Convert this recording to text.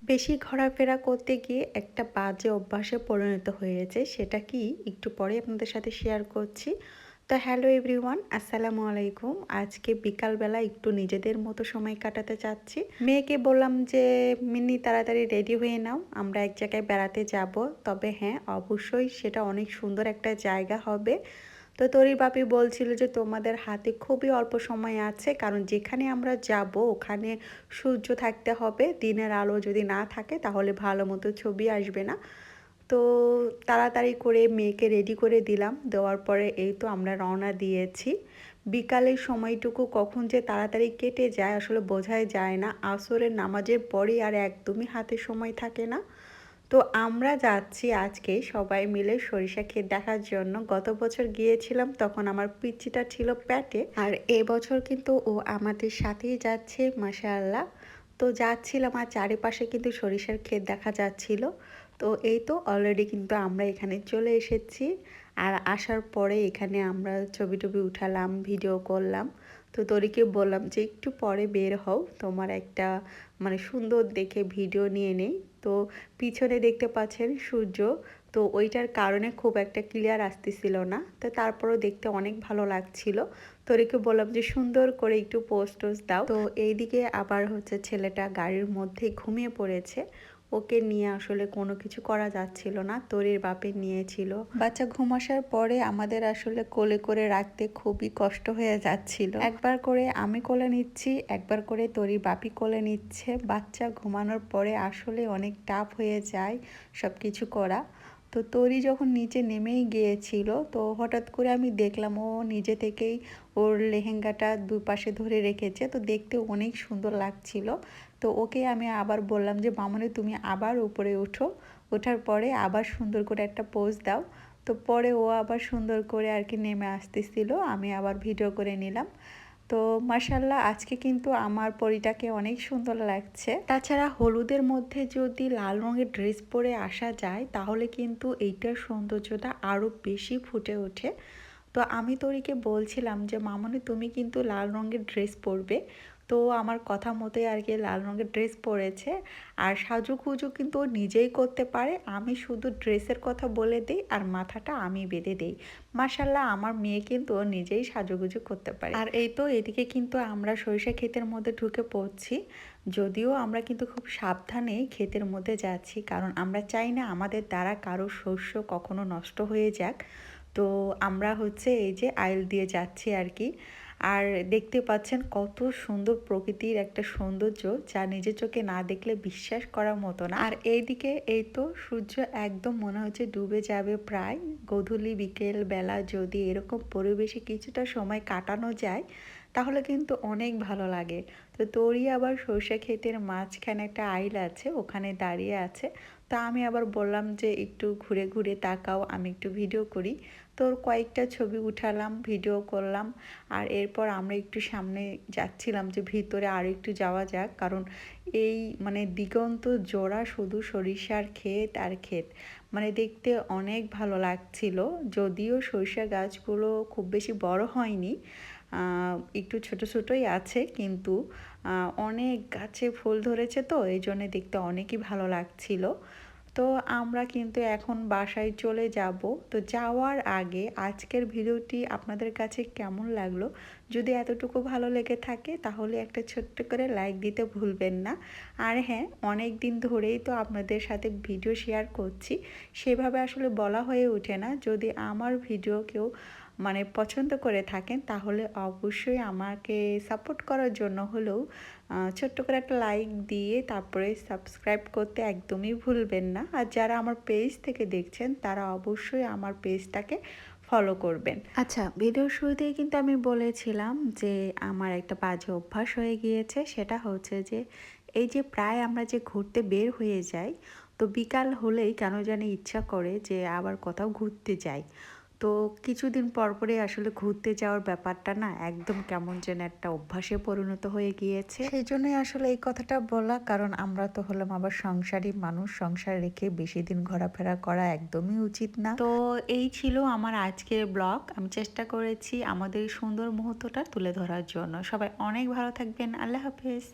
বেশি ঘোরাফেরা করতে গিয়ে একটা বাজে অভ্যাসে পরিণত হয়েছে। সেটা কি একটু পরে আপনাদের সাথে শেয়ার করছি। তো হ্যালো এভরিওয়ান, আসসালামু আলাইকুম। আজকে বিকালবেলা একটু নিজেদের মতো সময় কাটাতে চাচ্ছি। মেয়েকে বললাম যে মিন্নি তাড়াতাড়ি রেডি হয়ে নাও, আমরা এক জায়গায় বেড়াতে যাব। তবে হ্যাঁ, অবশ্যই সেটা অনেক সুন্দর একটা জায়গা হবে। তো তোরই বাপি বলছিল যে তোমাদের হাতে খুবই অল্প সময় আছে, কারণ যেখানে আমরা যাব ওখানে সূর্য থাকতে হবে। দিনের আলো যদি না থাকে তাহলে ভালো মতো ছবি আসবে না। তো তাড়াতাড়ি করে মেয়েকে রেডি করে দিলাম, দেওয়ার পরে এই তো আমরা রওনা দিয়েছি। বিকালের সময়টুকু কখন যে তাড়াতাড়ি কেটে যায় আসলে বোঝাই যায় না। আসরের নামাজের পরে আর একদমই হাতে সময় থাকে না। তো আমরা যাচ্ছি আজকে সবাই মিলে সরিষা ক্ষেত দেখার জন্য। গত বছর গিয়েছিলাম, তখন আমার পিচ্চিটা ছিল পেটে, আর এবছর কিন্তু ও আমাদের সাথেই যাচ্ছে, মাশাআল্লাহ। তো যাচ্ছিলাম আর চারিপাশে কিন্তু সরিষার ক্ষেত দেখা যাচ্ছিল। তো এই তো অলরেডি কিন্তু আমরা এখানে চলে এসেছি। আর আসার পরে এখানে আমরা ছবি টবি উঠালাম, ভিডিও করলাম। তো তোরিকে বললাম যে একটু পরে বের হও, তোমার একটা সুন্দর দেখে ভিডিও নিয়ে নেই। তো পিছনে দেখতে পাচ্ছেন সূর্য, তো ওইটার কারণে খুব একটা ক্লিয়ার আসতেছিল না। তো তারপরও দেখতে অনেক ভালো লাগছিল। তোরিকে বললাম যে সুন্দর করে একটু পোস্ট টোস্ট দাও। তো এইদিকে আবার হচ্ছে ছেলেটা গাড়ির মধ্যেই ঘুমিয়ে পড়েছে। ওকে নিয়ে আসলে কোনো কিছু করা যাচ্ছিল না, তোরির বাপে নিয়েছিল। বাচ্চা ঘুম আসার পরে আমাদের আসলে কোলে করে রাখতে খুবই কষ্ট হয়ে যাচ্ছিল। একবার করে আমি কোলে নিচ্ছি, একবার করে তোরির বাপি কোলে নিচ্ছে। বাচ্চা ঘুমানোর পরে আসলে অনেক টাফ হয়ে যায় সব কিছু করা। তো তরি যখন নিচে নেমেই গিয়েছিল, তো হঠাৎ করে আমি দেখলাম ও নিজে থেকেই ওর লেহেঙ্গাটা দুপাশে ধরে রেখেছে। তো দেখতে অনেক সুন্দর লাগছিল। তো ওকে আমি আবার বললাম যে মামনি তুমি আবার উপরে ওঠো, ওঠার পরে আবার সুন্দর করে একটা পোজ দাও। তো পরে ও আবার সুন্দর করে আর কি নেমে আসতেছিল, আমি আবার ভিডিও করে নিলাম। তো মাশাআল্লাহ আজকে কিন্তু আমার পরিটাকে অনেক সুন্দর লাগছে। তাছাড়া হলুদের মধ্যে যদি লাল রঙের ড্রেস পরে আসা যায় তাহলে কিন্তু এইটার সৌন্দর্যটা আরও বেশি ফুটে ওঠে। তো আমি তোরিকে বলছিলাম যে মামনি তুমি কিন্তু লাল রঙের ড্রেস পরবে। তো আমার কথা মতোই আর কি লাল রঙের ড্রেস পরেছে। আর সাজুগুজু কিন্তু ও নিজেই করতে পারে, আমি শুধু ড্রেসের কথা বলে দিই আর মাথাটা আমি বেঁধে দিই। মাশাআল্লাহ আমার মেয়ে কিন্তু ও নিজেই সাজুগুজু করতে পারে। আর এই তো এদিকে কিন্তু আমরা সরিষা ক্ষেতের মধ্যে ঢুকে পড়ছি। যদিও আমরা কিন্তু খুব সাবধানে ক্ষেতের মধ্যে যাচ্ছি, কারণ আমরা চাই না আমাদের দ্বারা কারো শস্য কখনো নষ্ট হয়ে যাক। তো আমরা হচ্ছে এই যে আইল দিয়ে যাচ্ছি আর কি। আর দেখতে পাচ্ছেন কত সুন্দর প্রকৃতির একটা সৌন্দর্য, যা নিজের চোখে না দেখলে বিশ্বাস করার মতো না। আর এইদিকে এই তো সূর্য একদম মনে হচ্ছে ডুবে যাবে প্রায়। গধূলি বিকেল বেলা যদি এরকম পরিবেশে কিছুটা সময় কাটানো যায় তাহলে কিন্তু অনেক ভালো লাগে। তো তোরই আবার সরষে ক্ষেতের মাঝখানে একটা আইল আছে, ওখানে দাঁড়িয়ে আছে। তো আমি আবার বললাম যে একটু ঘুরে ঘুরে তাকাও, আমি একটু ভিডিও করি। তোর কয়েকটা ছবি উঠালাম, ভিডিও করলাম। আর এরপর আমরা একটু সামনে যাচ্ছিলাম যে ভিতরে আর একটু যাওয়া যাক, কারণ এই দিগন্ত জোড়া শুধু সরিষার ক্ষেত আর ক্ষেত, দেখতে অনেক ভালো লাগছিল। যদিও সরিষা গাছগুলো খুব বেশি বড় হয়নি, একটু ছোট ছোটই আছে, কিন্তু অনেক গাছে ফুল ধরেছে, তো এই জন্য দেখতে অনেকই ভালো লাগছিল। তো আমরা কিন্তু এখন বাসায় চলে যাব। তো যাওয়ার আগে আজকের ভিডিওটি আপনাদের কাছে কেমন লাগলো, যদি এতটুকু ভালো লেগে থাকে তাহলে একটা ছোট্ট করে লাইক দিতে ভুলবেন না। আর হ্যাঁ, অনেক দিন ধরেই তো আপনাদের সাথে ভিডিও শেয়ার করছি, সেভাবে আসলে বলা হয়ে ওঠে না। যদি আমার ভিডিও কেউ পছন্দ করে থাকেন তাহলে অবশ্যই আমাকে সাপোর্ট করার জন্য হলেও ছোট্ট করে একটা লাইক দিয়ে তারপরে সাবস্ক্রাইব করতে একদমই ভুলবেন না। আর যারা আমার পেজ থেকে দেখছেন তারা অবশ্যই আমার পেজটাকে ফলো করবেন। আচ্ছা, ভিডিওর শুরুতেই কিন্তু আমি বলেছিলাম যে আমার একটা বাজে অভ্যাস হয়ে গিয়েছে, সেটা হচ্ছে যে এই যে প্রায় আমরা যে ঘুরতে বের হয়ে যাই, তো বিকাল হলেই কেন জানি ইচ্ছা করে যে আবার কোথাও ঘুরতে যাই। তো কিছুদিন পর পরে আসলে ঘুরতে যাওয়ার ব্যাপারটা না একদম কেমন যেন একটা অভ্যাসে পরিণত হয়ে গিয়েছে। সেই জন্যই আসলে এই কথাটা বলা, কারণ আমরা তো হলাম আবার সংসারী মানুষ, সংসার রেখে বেশি দিন ঘোরাফেরা করা একদমই উচিত না। তো এই ছিল আমার আজকের ব্লগ। আমি চেষ্টা করেছি আমাদের সুন্দর মুহূর্তটা তুলে ধরার জন্য। সবাই অনেক ভালো থাকবেন। আল্লাহ হাফেজ।